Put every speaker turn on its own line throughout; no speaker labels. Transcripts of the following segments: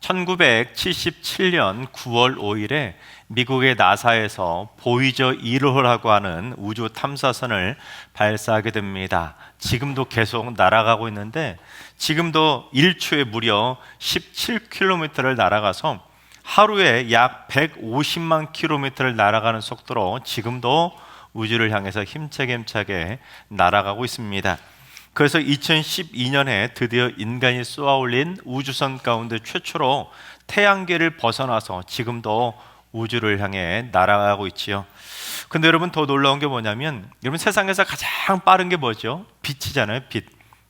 1977년 9월 5일에 미국의 나사에서 보이저 1호라고 하는 우주 탐사선을 발사하게 됩니다. 지금도 계속 날아가고 있는데 지금도 1초에 무려 17km를 날아가서 하루에 약 150만 km를 날아가는 속도로 지금도 우주를 향해서 힘차게 날아가고 있습니다. 그래서 2012년에 드디어 인간이 쏘아올린 우주선 가운데 최초로 태양계를 벗어나서 지금도 우주를 향해 날아가고 있지요. 근데 여러분, 더 놀라운 게 뭐냐면, 여러분, 세상에서 가장 빠른 게 뭐죠? 빛이잖아요.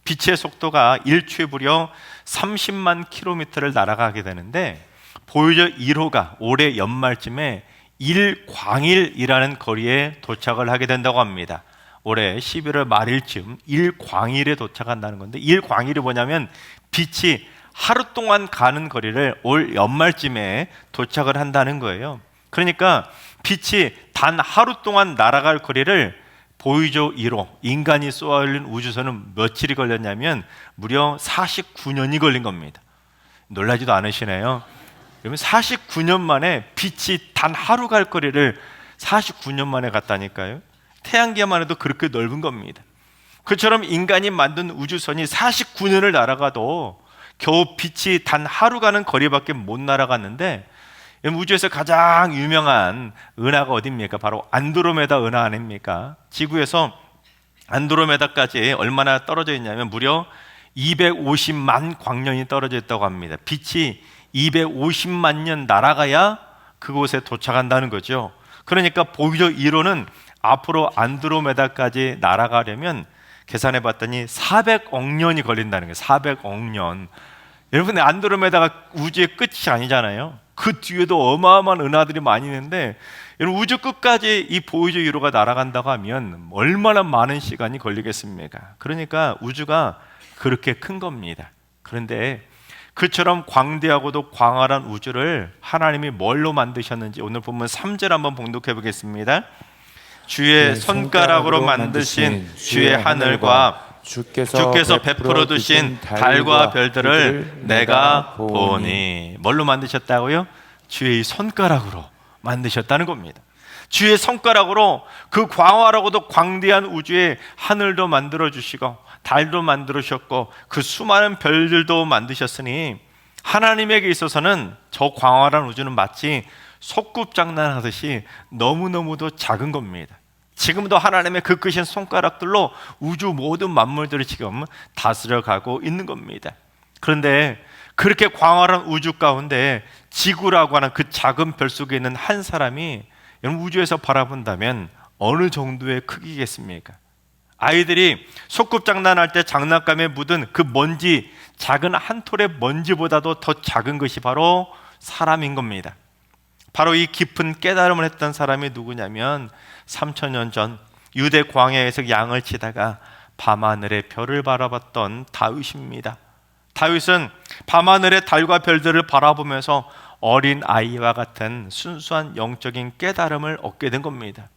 빛의 속도가 1초에 무려 30만 킬로미터를 날아가게 되는데, 보이저 1호가 올해 연말쯤에 1광일이라는 거리에 도착을 하게 된다고 합니다. 올해 11월 말일쯤 1광일에 도착한다는 건데, 1광일이 뭐냐면 빛이 하루 동안 가는 거리를 올 연말쯤에 도착을 한다는 거예요. 그러니까 빛이 단 하루 동안 날아갈 거리를 보이저 1호, 인간이 쏘아올린 우주선은 며칠이 걸렸냐면 무려 49년이 걸린 겁니다. 놀라지도 않으시네요. 여러분, 49년 만에 빛이 단 하루 갈 거리를 49년 만에 갔다니까요. 태양계만 해도 그렇게 넓은 겁니다. 그처럼 인간이 만든 우주선이 49년을 날아가도 겨우 빛이 단 하루 가는 거리밖에 못 날아갔는데, 우주에서 가장 유명한 은하가 어디입니까? 바로 안드로메다 은하 아닙니까? 지구에서 안드로메다까지 얼마나 떨어져 있냐면 무려 250만 광년이 떨어져 있다고 합니다. 빛이 250만 년 날아가야 그곳에 도착한다는 거죠. 그러니까 보이저 1호는 앞으로 안드로메다까지 날아가려면 계산해 봤더니 400억 년이 걸린다는 거예요. 400억 년. 여러분, 안드로메다가 우주의 끝이 아니잖아요. 그 뒤에도 어마어마한 은하들이 많이 있는데, 여러분, 우주 끝까지 이 보이저 1호가 날아간다고 하면 얼마나 많은 시간이 걸리겠습니까? 그러니까 우주가 그렇게 큰 겁니다. 그런데 그처럼 광대하고도 광활한 우주를 하나님이 뭘로 만드셨는지 오늘 본문 3절 한번 봉독해 보겠습니다. 주의 손가락으로 만드신 주의 하늘과 주께서 베풀어 두신 달과 별들을 내가 보니. 뭘로 만드셨다고요? 주의 손가락으로 만드셨다는 겁니다. 주의 손가락으로 그 광활하고도 광대한 우주의 하늘도 만들어 주시고 달도 만들어 주셨고 그 수많은 별들도 만드셨으니 하나님에게 있어서는 저 광활한 우주는 마치 소꿉장난하듯이 너무너무도 작은 겁니다. 지금도 하나님의 그 크신 손가락들로 우주 모든 만물들을 지금 다스려가고 있는 겁니다. 그런데 그렇게 광활한 우주 가운데 지구라고 하는 그 작은 별 속에 있는 한 사람이 여러분, 우주에서 바라본다면 어느 정도의 크기겠습니까? 아이들이 소꿉장난할 때 장난감에 묻은 그 먼지, 작은 한 톨의 먼지보다도 더 작은 것이 바로 사람인 겁니다. 바로 이 깊은 깨달음을 했던 사람이 누구냐면 3000년 전 유대 광야에서 양을 치다가 밤하늘의 별을 바라봤던 다윗입니다. 다윗은 밤하늘의 달과 별들을 바라보면서 어린 아이와 같은 순수한 영적인 깨달음을 얻게 된 겁니다.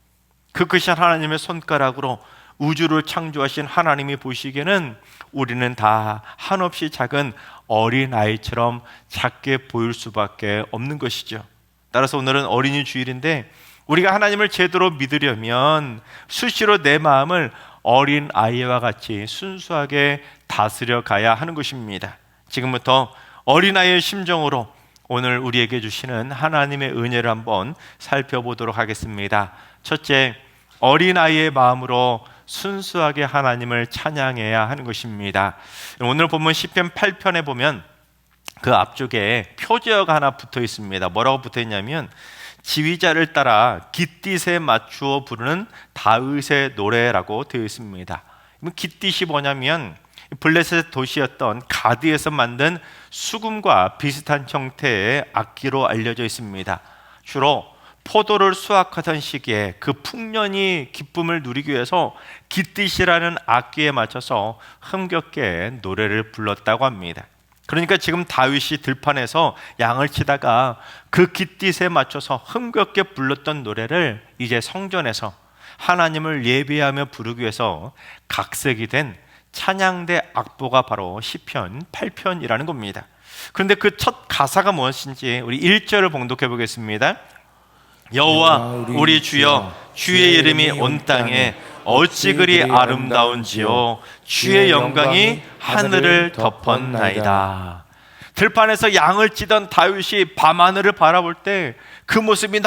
그 크신 하나님의 손가락으로 우주를 창조하신 하나님이 보시기에는 우리는 다 한없이 작은 어린 아이처럼 작게 보일 수밖에 없는 것이죠. 따라서 오늘은 어린이 주일인데 우리가 하나님을 제대로 믿으려면 수시로 내 마음을 어린 아이와 같이 순수하게 다스려 가야 하는 것입니다. 지금부터 어린아이의 심정으로 오늘 우리에게 주시는 하나님의 은혜를 한번 살펴보도록 하겠습니다. 첫째, 어린아이의 마음으로 순수하게 하나님을 찬양해야 하는 것입니다. 오늘 본문 시편 8편에 보면 그 앞쪽에 표제어가 하나 붙어 있습니다. 뭐라고 붙어 있냐면 지휘자를 따라 깃딧에 맞추어 부르는 다윗의 노래라고 되어 있습니다. 깃딧이 뭐냐면 블레셋 도시였던 가드에서 만든 수금과 비슷한 형태의 악기로 알려져 있습니다. 주로 포도를 수확하던 시기에 그 풍년이 기쁨을 누리기 위해서 깃딧이라는 악기에 맞춰서 흥겹게 노래를 불렀다고 합니다. 그러니까 지금 다윗이 들판에서 양을 치다가 그 깃딧에 맞춰서 흥겹게 불렀던 노래를 이제 성전에서 하나님을 예배하며 부르기 위해서 각색이 된 찬양대 악보가 바로 시편 8편이라는 겁니다. 그런데 그 첫 가사가 무엇인지 우리 1절을 봉독해 보겠습니다. 여호와 우리 주여, 주의 이름이 온 땅에 어찌 그리 아름다운지요, 주의 영광이 하늘을 덮었나이다. 들판에서 양을 찌던 다윗이 밤하늘을 바라볼 때 그 모습이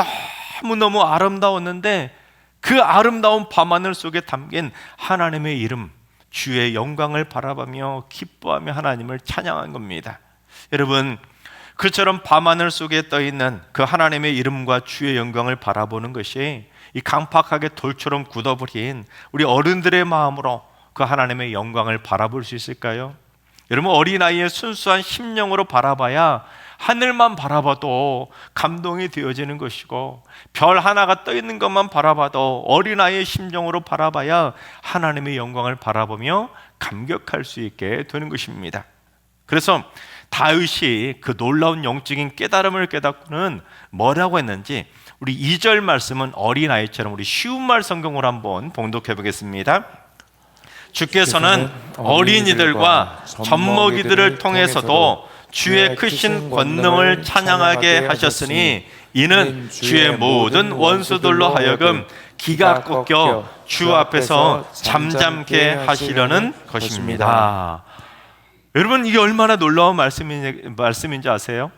너무너무 아름다웠는데, 그 아름다운 밤하늘 속에 담긴 하나님의 이름, 주의 영광을 바라보며 기뻐하며 하나님을 찬양한 겁니다. 여러분, 그처럼 밤하늘 속에 떠있는 그 하나님의 이름과 주의 영광을 바라보는 것이 이 강팍하게 돌처럼 굳어버린 우리 어른들의 마음으로 그 하나님의 영광을 바라볼 수 있을까요? 여러분, 어린아이의 순수한 심령으로 바라봐야 하늘만 바라봐도 감동이 되어지는 것이고, 별 하나가 떠있는 것만 바라봐도 어린아이의 심정으로 바라봐야 하나님의 영광을 바라보며 감격할 수 있게 되는 것입니다. 그래서 다윗이 그 놀라운 영적인 깨달음을 깨닫고는 뭐라고 했는지 우리 2절 말씀은 어린아이처럼 우리 쉬운 말 성경으로 한번 봉독해 보겠습니다. 주께서는 어린이들과 젖먹이들을 통해서도 주의 크신 권능을 찬양하게 하셨으니 이는 주의 모든 원수들로 하여금 기가 꺾여 주 앞에서 잠잠케 하시려는 것입니다. 여러분, 이게 얼마나 놀라운 말씀인지 아세요?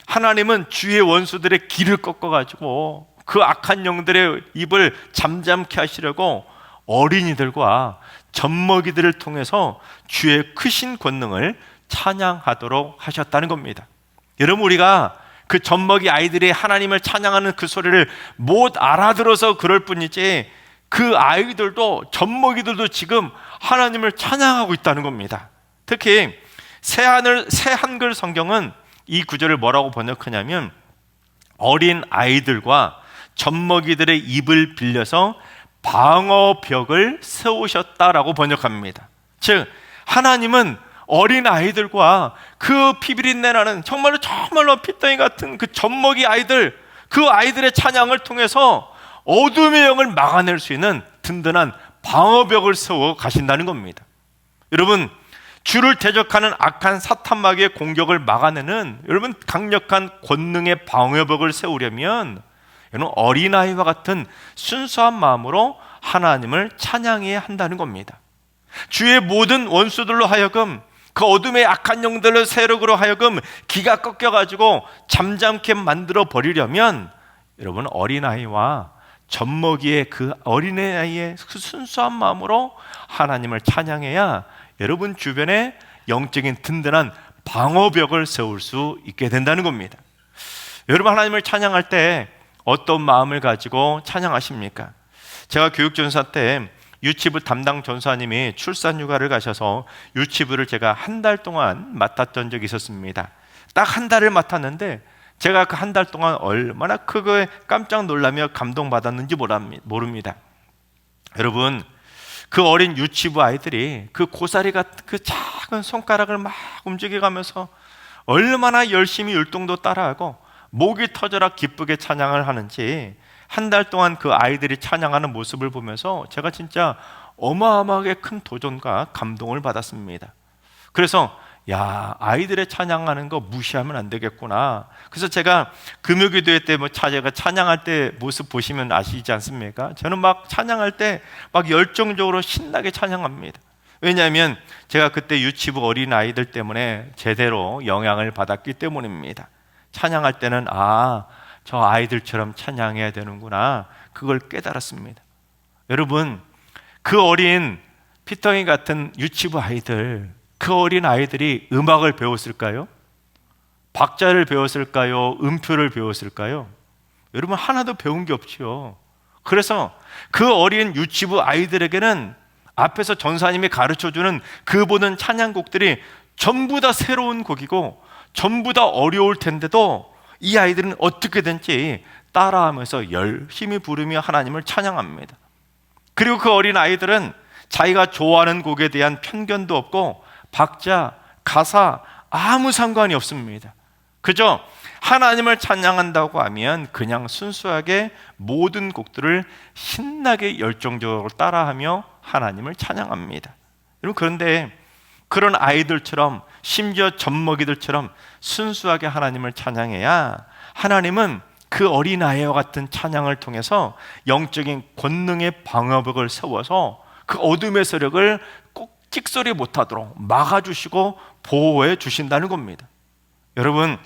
하나님은 주의 원수들의 길을 꺾어가지고 그 악한 영들의 입을 잠잠케 하시려고 어린이들과 젖먹이들을 통해서 주의 크신 권능을 찬양하도록 하셨다는 겁니다. 여러분, 우리가 그 젖먹이 아이들이 하나님을 찬양하는 그 소리를 못 알아들어서 그럴 뿐이지, 그 아이들도 젖먹이들도 지금 하나님을 찬양하고 있다는 겁니다. 특히 새 한글 성경은 이 구절을 뭐라고 번역하냐면, 어린 아이들과 젖먹이들의 입을 빌려서 방어벽을 세우셨다라고 번역합니다. 즉, 하나님은 어린 아이들과 그 피비린내 나는 정말로 피덩이 같은 그 젖먹이 아이들, 그 아이들의 찬양을 통해서 어둠의 영을 막아낼 수 있는 든든한 방어벽을 세워 가신다는 겁니다. 여러분, 주를 대적하는 악한 사탄 마귀의 공격을 막아내는 여러분 강력한 권능의 방어벽을 세우려면 여러분 어린아이와 같은 순수한 마음으로 하나님을 찬양해야 한다는 겁니다. 주의 모든 원수들로 하여금, 그 어둠의 악한 영들을 세력으로 하여금 기가 꺾여가지고 잠잠케 만들어 버리려면 여러분 어린아이와 젖먹이의 그 어린아이의 그 순수한 마음으로 하나님을 찬양해야 여러분 주변에 영적인 든든한 방어벽을 세울 수 있게 된다는 겁니다. 여러분, 하나님을 찬양할 때 어떤 마음을 가지고 찬양하십니까? 제가 교육전사 때 유치부 담당 전사님이 출산 휴가를 가셔서 유치부를 제가 한 달 동안 맡았던 적이 있었습니다. 딱 한 달을 맡았는데 제가 그 한 달 동안 얼마나 크게 깜짝 놀라며 감동받았는지 모릅니다. 여러분, 그 어린 유치부 아이들이 그 고사리 같은 그 작은 손가락을 막 움직여가면서 얼마나 열심히 율동도 따라하고 목이 터져라 기쁘게 찬양을 하는지 한 달 동안 그 아이들이 찬양하는 모습을 보면서 제가 진짜 어마어마하게 큰 도전과 감동을 받았습니다. 그래서 아이들의 찬양하는 거 무시하면 안 되겠구나. 그래서 제가 금요기도회 때 제가 찬양할 때 모습 보시면 아시지 않습니까? 저는 막 찬양할 때 막 열정적으로 신나게 찬양합니다. 왜냐하면 제가 그때 유치부 어린 아이들 때문에 제대로 영향을 받았기 때문입니다. 찬양할 때는 저 아이들처럼 찬양해야 되는구나, 그걸 깨달았습니다. 여러분, 그 어린 피덩이 같은 유치부 아이들, 그 어린 아이들이 음악을 배웠을까요? 박자를 배웠을까요? 음표를 배웠을까요? 여러분, 하나도 배운 게 없지요. 그래서 그 어린 유치부 아이들에게는 앞에서 전사님이 가르쳐주는 그 모든 찬양곡들이 전부 다 새로운 곡이고 전부 다 어려울 텐데도 이 아이들은 어떻게든지 따라하면서 열심히 부르며 하나님을 찬양합니다. 그리고 그 어린 아이들은 자기가 좋아하는 곡에 대한 편견도 없고 박자, 가사 아무 상관이 없습니다. 그저 하나님을 찬양한다고 하면 그냥 순수하게 모든 곡들을 신나게 열정적으로 따라하며 하나님을 찬양합니다. 여러분, 그런데 그런 아이들처럼, 심지어 젖먹이들처럼 순수하게 하나님을 찬양해야 하나님은 그 어린아이와 같은 찬양을 통해서 영적인 권능의 방어벽을 세워서 그 어둠의 세력을 꼭 찍소리 못하도록 막아주시고 보호해 주신다는 겁니다. 여러분,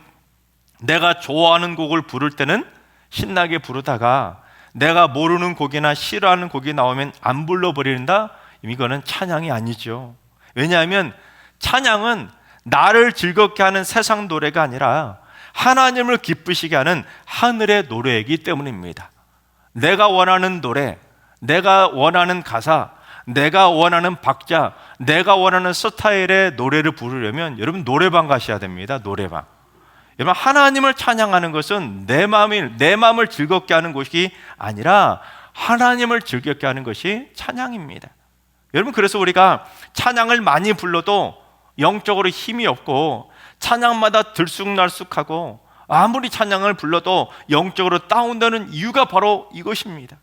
내가 좋아하는 곡을 부를 때는 신나게 부르다가 내가 모르는 곡이나 싫어하는 곡이 나오면 안 불러버린다? 이거는 찬양이 아니죠. 왜냐하면 찬양은 나를 즐겁게 하는 세상 노래가 아니라 하나님을 기쁘시게 하는 하늘의 노래이기 때문입니다. 내가 원하는 노래, 내가 원하는 가사, 내가 원하는 박자, 내가 원하는 스타일의 노래를 부르려면 여러분 노래방 가셔야 됩니다. 노래방. 여러분, 하나님을 찬양하는 것은 내 마음을 즐겁게 하는 것이 아니라 하나님을 즐겁게 하는 것이 찬양입니다. 여러분, 그래서 우리가 찬양을 많이 불러도 영적으로 힘이 없고 찬양마다 들쑥날쑥하고 아무리 찬양을 불러도 영적으로 다운되는 이유가 바로 이것입니다.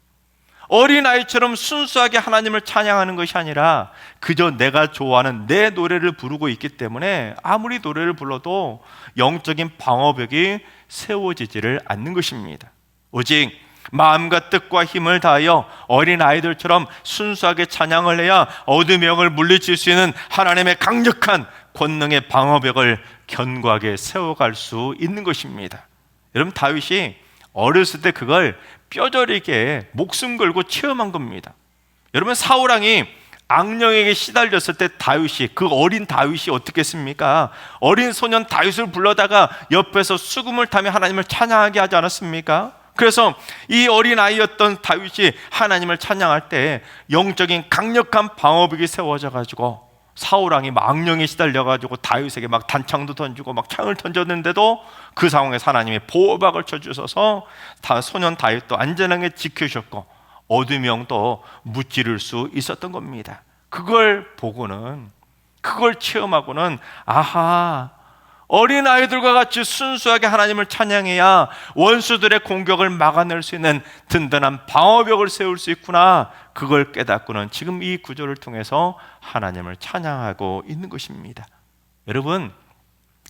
어린아이처럼 순수하게 하나님을 찬양하는 것이 아니라 그저 내가 좋아하는 내 노래를 부르고 있기 때문에 아무리 노래를 불러도 영적인 방어벽이 세워지지를 않는 것입니다. 오직 마음과 뜻과 힘을 다하여 어린아이들처럼 순수하게 찬양을 해야 어둠의 영을 물리칠 수 있는 하나님의 강력한 권능의 방어벽을 견고하게 세워갈 수 있는 것입니다. 여러분, 다윗이 어렸을 때 그걸 뼈저리게 목숨 걸고 체험한 겁니다. 여러분, 사울왕이 악령에게 시달렸을 때 다윗이, 그 어린 다윗이 어떻게 했습니까? 어린 소년 다윗을 불러다가 옆에서 수금을 타며 하나님을 찬양하게 하지 않았습니까? 그래서 이 어린아이였던 다윗이 하나님을 찬양할 때 영적인 강력한 방어벽이 세워져 가지고 사울왕이 막 악령에 시달려가지고 다윗에게 막 단창도 던지고 막 창을 던졌는데도 그 상황에서 하나님이 보호막을 쳐주셔서 소년 다윗도 안전하게 지켜주셨고 어둠의 영도 무찌를 수 있었던 겁니다. 그걸 보고는, 그걸 체험하고는 아하, 어린아이들과 같이 순수하게 하나님을 찬양해야 원수들의 공격을 막아낼 수 있는 든든한 방어벽을 세울 수 있구나, 그걸 깨닫고는 지금 이 구절을 통해서 하나님을 찬양하고 있는 것입니다. 여러분,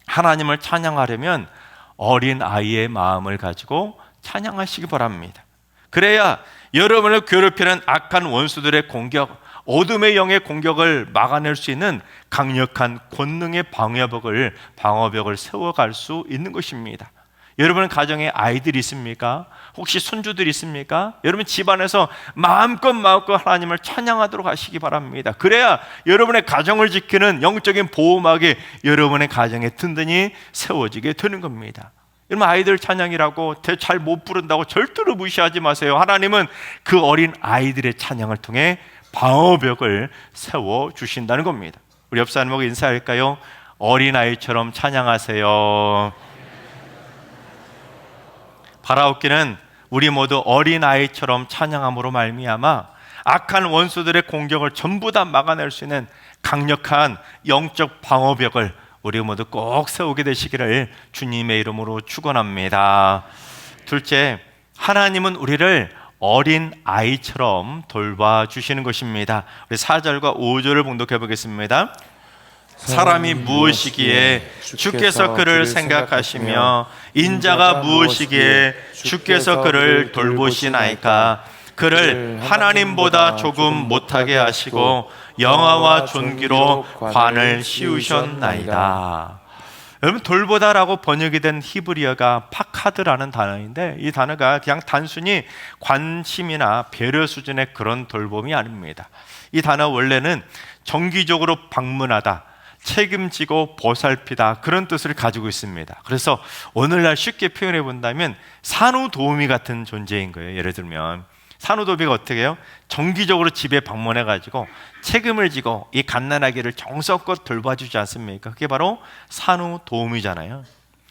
하나님을 찬양하려면 어린아이의 마음을 가지고 찬양하시기 바랍니다. 그래야 여러분을 괴롭히는 악한 원수들의 공격, 어둠의 영의 공격을 막아낼 수 있는 강력한 권능의 방어벽을 세워갈 수 있는 것입니다. 여러분 가정에 아이들이 있습니까? 혹시 손주들이 있습니까? 여러분 집안에서 마음껏 하나님을 찬양하도록 하시기 바랍니다. 그래야 여러분의 가정을 지키는 영적인 보호막이 여러분의 가정에 든든히 세워지게 되는 겁니다. 여러분, 아이들 찬양이라고 잘 못 부른다고 절대로 무시하지 마세요. 하나님은 그 어린 아이들의 찬양을 통해 방어벽을 세워주신다는 겁니다. 우리 옆 사람하고 인사할까요? 어린아이처럼 찬양하세요. 바라옵기는 우리 모두 어린아이처럼 찬양함으로 말미암아 악한 원수들의 공격을 전부 다 막아낼 수 있는 강력한 영적 방어벽을 우리 모두 꼭 세우게 되시기를 주님의 이름으로 축원합니다. 둘째, 하나님은 우리를 어린 아이처럼 돌봐주시는 것입니다. 우리 4절과 5절을 봉독해 보겠습니다. 사람이 무엇이기에 주께서 그를 생각하시며 인자가 무엇이기에 주께서 그를 돌보시나이까. 그를 하나님보다 조금 못하게 하시고 영화와 존귀로 관을 씌우셨나이다. 여러분, 돌보다라고 번역이 된 히브리어가 파카드라는 단어인데, 이 단어가 그냥 단순히 관심이나 배려 수준의 그런 돌봄이 아닙니다. 이 단어 원래는 정기적으로 방문하다, 책임지고 보살피다, 그런 뜻을 가지고 있습니다. 그래서 오늘날 쉽게 표현해 본다면 산후도우미 같은 존재인 거예요. 예를 들면 산후도우미가 어떻게 해요? 정기적으로 집에 방문해 가지고 책임을 지고 이 갓난아기를 정성껏 돌봐주지 않습니까? 그게 바로 산후도우미잖아요.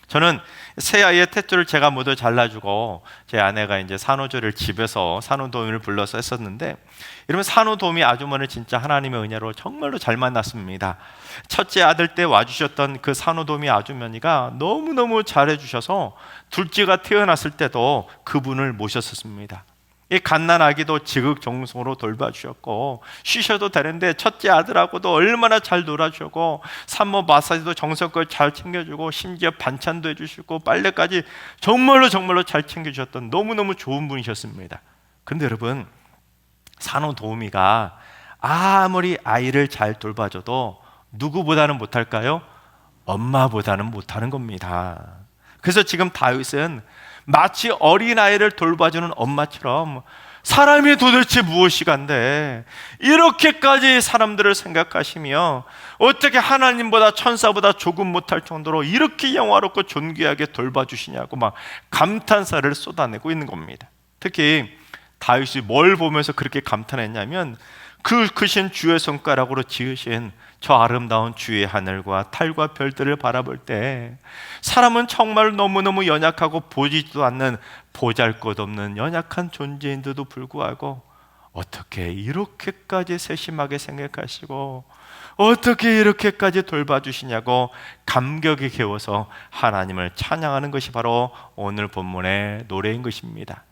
저는 새 아이의 탯줄을 제가 모두 잘라주고 제 아내가 이제 산후조리를 집에서 산후도우미를 불러서 했었는데, 이러면 산후도우미 아주머니 진짜 하나님의 은혜로 정말로 잘 만났습니다. 첫째 아들 때 와주셨던 그 산후도우미 아주머니가 너무너무 잘해주셔서 둘째가 태어났을 때도 그분을 모셨었습니다. 이 갓난아기도 지극정성으로 돌봐주셨고, 쉬셔도 되는데 첫째 아들하고도 얼마나 잘 놀아주고, 산모 마사지도 정성껏 잘 챙겨주고, 심지어 반찬도 해주시고, 빨래까지 정말로 잘 챙겨주셨던 너무너무 좋은 분이셨습니다. 그런데 여러분, 산후도우미가 아무리 아이를 잘 돌봐줘도 누구보다는 못할까요? 엄마보다는 못하는 겁니다. 그래서 지금 다윗은 마치 어린아이를 돌봐주는 엄마처럼 사람이 도대체 무엇이간데 이렇게까지 사람들을 생각하시며 어떻게 하나님보다 천사보다 조금 못할 정도로 이렇게 영화롭고 존귀하게 돌봐주시냐고 막 감탄사를 쏟아내고 있는 겁니다. 특히 다윗이 뭘 보면서 그렇게 감탄했냐면 그 크신 주의 손가락으로 지으신 저 아름다운 주의 하늘과 달과 별들을 바라볼 때 사람은 정말 너무너무 연약하고 보지도 않는 보잘것없는 연약한 존재인데도 불구하고 어떻게 이렇게까지 세심하게 생각하시고 어떻게 이렇게까지 돌봐주시냐고 감격에 겨워서 하나님을 찬양하는 것이 바로 오늘 본문의 노래인 것입니다.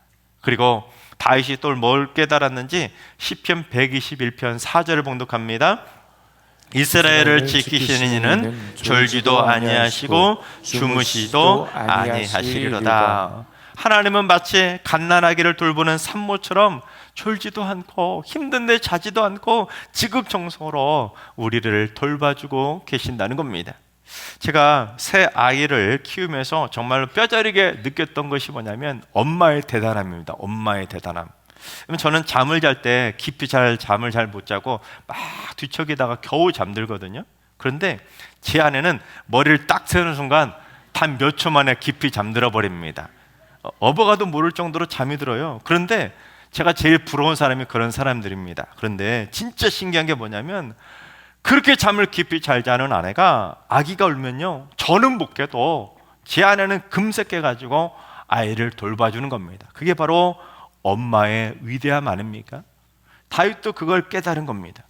그리고 다윗이 또 뭘 깨달았는지 시편 121편 4절을 봉독합니다. 이스라엘을 지키시는 이는 졸지도 아니하시고 주무시도 아니하시리로다. 하나님은 마치 갓난아기를 돌보는 산모처럼 졸지도 않고 힘든데 자지도 않고 지극정성으로 우리를 돌봐주고 계신다는 겁니다. 제가 새 아이를 키우면서 정말로 뼈저리게 느꼈던 것이 뭐냐면 엄마의 대단함입니다. 엄마의 대단함. 저는 잠을 잘 때 깊이 잠을 잘 못 자고 막 뒤척이다가 겨우 잠들거든요. 그런데 제 아내는 머리를 딱 세우는 순간 단 몇 초 만에 깊이 잠들어 버립니다. 어버가도 모를 정도로 잠이 들어요. 그런데 제가 제일 부러운 사람이 그런 사람들입니다. 그런데 진짜 신기한 게 뭐냐면 그렇게 잠을 깊이 잘 자는 아내가 아기가 울면요, 저는 못 깨도 제 아내는 금세 깨가지고 아이를 돌봐주는 겁니다. 그게 바로 엄마의 위대함 아닙니까? 다윗도 그걸 깨달은 겁니다.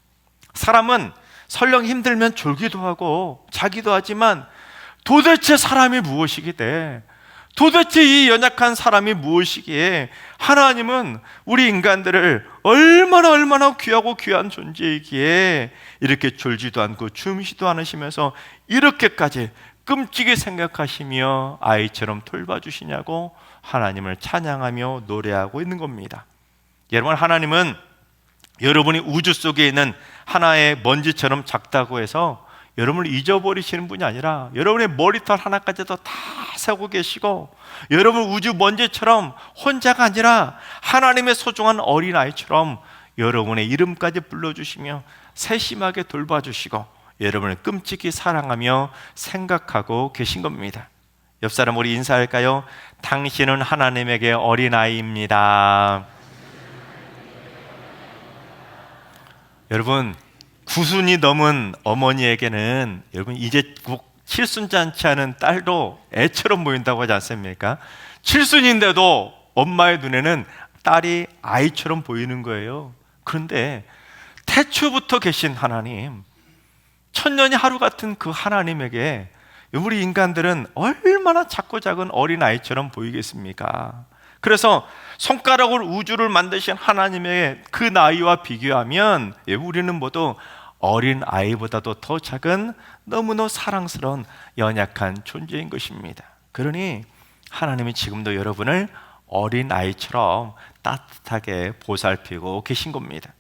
사람은 설령 힘들면 졸기도 하고 자기도 하지만 도대체 사람이 무엇이기에, 도대체 이 연약한 사람이 무엇이기에 하나님은 우리 인간들을 얼마나 귀하고 귀한 존재이기에 이렇게 졸지도 않고 주무시도 않으시면서 이렇게까지 끔찍이 생각하시며 아이처럼 돌봐주시냐고 하나님을 찬양하며 노래하고 있는 겁니다. 여러분, 하나님은 여러분이 우주 속에 있는 하나의 먼지처럼 작다고 해서 여러분을 잊어버리시는 분이 아니라 여러분의 머리털 하나까지도 다 세고 계시고 여러분 우주 먼지처럼 혼자가 아니라 하나님의 소중한 어린아이처럼 여러분의 이름까지 불러주시며 세심하게 돌봐주시고 여러분을 끔찍이 사랑하며 생각하고 계신 겁니다. 옆 사람 우리 인사할까요? 당신은 하나님에게 어린아이입니다. 여러분, 9순이 넘은 어머니에게는 여러분 이제 꼭 칠순잔치 하는 딸도 애처럼 보인다고 하지 않습니까? 7순인데도 엄마의 눈에는 딸이 아이처럼 보이는 거예요. 그런데 태초부터 계신 하나님, 천년이 하루 같은 그 하나님에게 우리 인간들은 얼마나 작고 작은 어린아이처럼 보이겠습니까? 그래서 손가락으로 우주를 만드신 하나님의 그 나이와 비교하면 우리는 모두 어린아이보다도 더 작은 너무나 사랑스러운 연약한 존재인 것입니다. 그러니 하나님이 지금도 여러분을 어린아이처럼 따뜻하게 보살피고 계신 겁니다.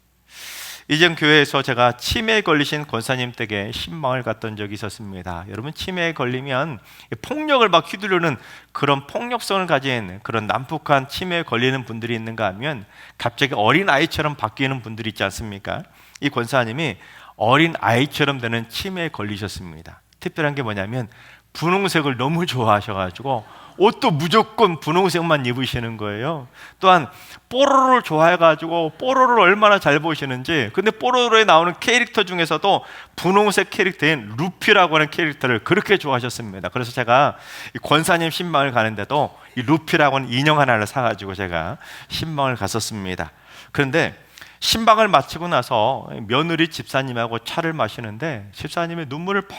이전 교회에서 제가 치매에 걸리신 권사님 댁에 신방을 갔던 적이 있었습니다. 여러분, 치매에 걸리면 폭력을 막 휘두르는 그런 폭력성을 가진 그런 난폭한 치매에 걸리는 분들이 있는가 하면 갑자기 어린아이처럼 바뀌는 분들이 있지 않습니까? 이 권사님이 어린아이처럼 되는 치매에 걸리셨습니다. 특별한 게 뭐냐면 분홍색을 너무 좋아하셔가지고 옷도 무조건 분홍색만 입으시는 거예요. 또한 뽀로로를 좋아해가지고 뽀로로를 얼마나 잘 보시는지, 근데 뽀로로에 나오는 캐릭터 중에서도 분홍색 캐릭터인 루피라고 하는 캐릭터를 그렇게 좋아하셨습니다. 그래서 제가 이 권사님 신방을 가는데도 이 루피라고 하는 인형 하나를 사가지고 제가 신방을 갔었습니다. 그런데 신방을 마치고 나서 며느리 집사님하고 차를 마시는데 집사님이 눈물을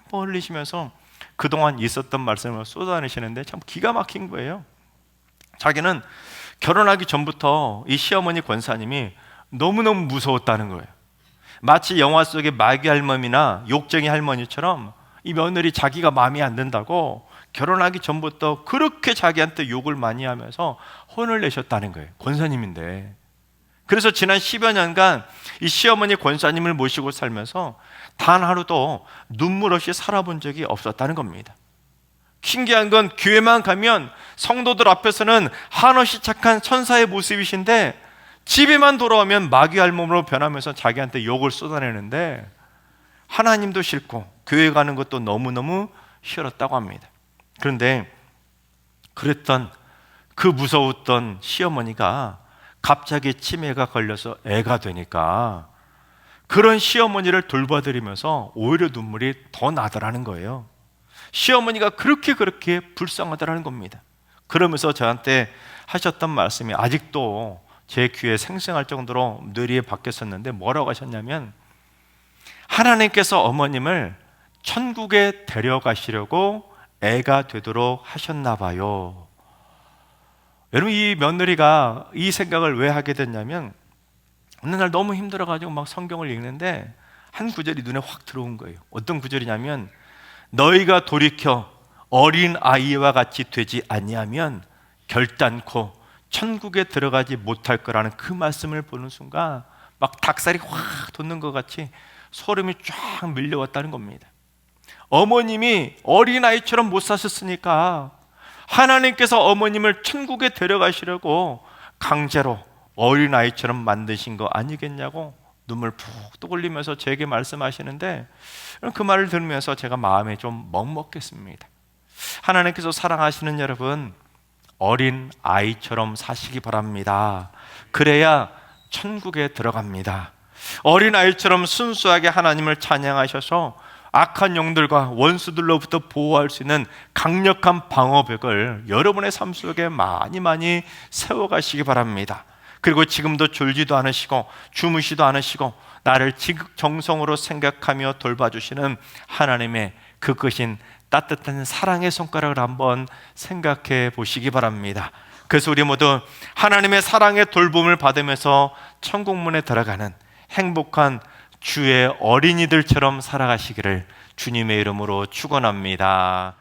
펑펑 흘리시면서 그동안 있었던 말씀을 쏟아내시는데 참 기가 막힌 거예요. 자기는 결혼하기 전부터 이 시어머니 권사님이 너무너무 무서웠다는 거예요. 마치 영화 속의 마귀 할머니나 욕쟁이 할머니처럼 이 며느리 자기가 마음에 안 든다고 결혼하기 전부터 그렇게 자기한테 욕을 많이 하면서 혼을 내셨다는 거예요. 권사님인데. 그래서 지난 10여 년간 이 시어머니 권사님을 모시고 살면서 단 하루도 눈물 없이 살아본 적이 없었다는 겁니다. 신기한 건 교회만 가면 성도들 앞에서는 한없이 착한 천사의 모습이신데 집에만 돌아오면 마귀 할멈으로 변하면서 자기한테 욕을 쏟아내는데 하나님도 싫고 교회 가는 것도 너무너무 싫었다고 합니다. 그런데 그랬던 그 무서웠던 시어머니가 갑자기 치매가 걸려서 애가 되니까 그런 시어머니를 돌봐드리면서 오히려 눈물이 더 나더라는 거예요. 시어머니가 그렇게 불쌍하더라는 겁니다. 그러면서 저한테 하셨던 말씀이 아직도 제 귀에 생생할 정도로 뇌리에 박혔었는데 뭐라고 하셨냐면 하나님께서 어머님을 천국에 데려가시려고 애가 되도록 하셨나 봐요. 여러분, 이 며느리가 이 생각을 왜 하게 됐냐면 어느 날 너무 힘들어가지고 막 성경을 읽는데 한 구절이 눈에 확 들어온 거예요. 어떤 구절이냐면 너희가 돌이켜 어린 아이와 같이 되지 아니하면 결단코 천국에 들어가지 못할 거라는 그 말씀을 보는 순간 막 닭살이 확 돋는 것 같이 소름이 쫙 밀려왔다는 겁니다. 어머님이 어린아이처럼 못 사셨으니까 하나님께서 어머님을 천국에 데려가시려고 강제로 어린아이처럼 만드신 거 아니겠냐고 눈물 푹 흘리면서 제게 말씀하시는데 그 말을 들으면서 제가 마음에 좀 먹먹했습니다. 하나님께서 사랑하시는 여러분, 어린 아이처럼 사시기 바랍니다. 그래야 천국에 들어갑니다. 어린 아이처럼 순수하게 하나님을 찬양하셔서 악한 영들과 원수들로부터 보호할 수 있는 강력한 방어벽을 여러분의 삶 속에 많이 세워가시기 바랍니다. 그리고 지금도 졸지도 않으시고 주무시도 않으시고 나를 지극정성으로 생각하며 돌봐주시는 하나님의 그 크신 따뜻한 사랑의 손가락을 한번 생각해 보시기 바랍니다. 그래서 우리 모두 하나님의 사랑의 돌봄을 받으면서 천국문에 들어가는 행복한 주의 어린이들처럼 살아가시기를 주님의 이름으로 축원합니다.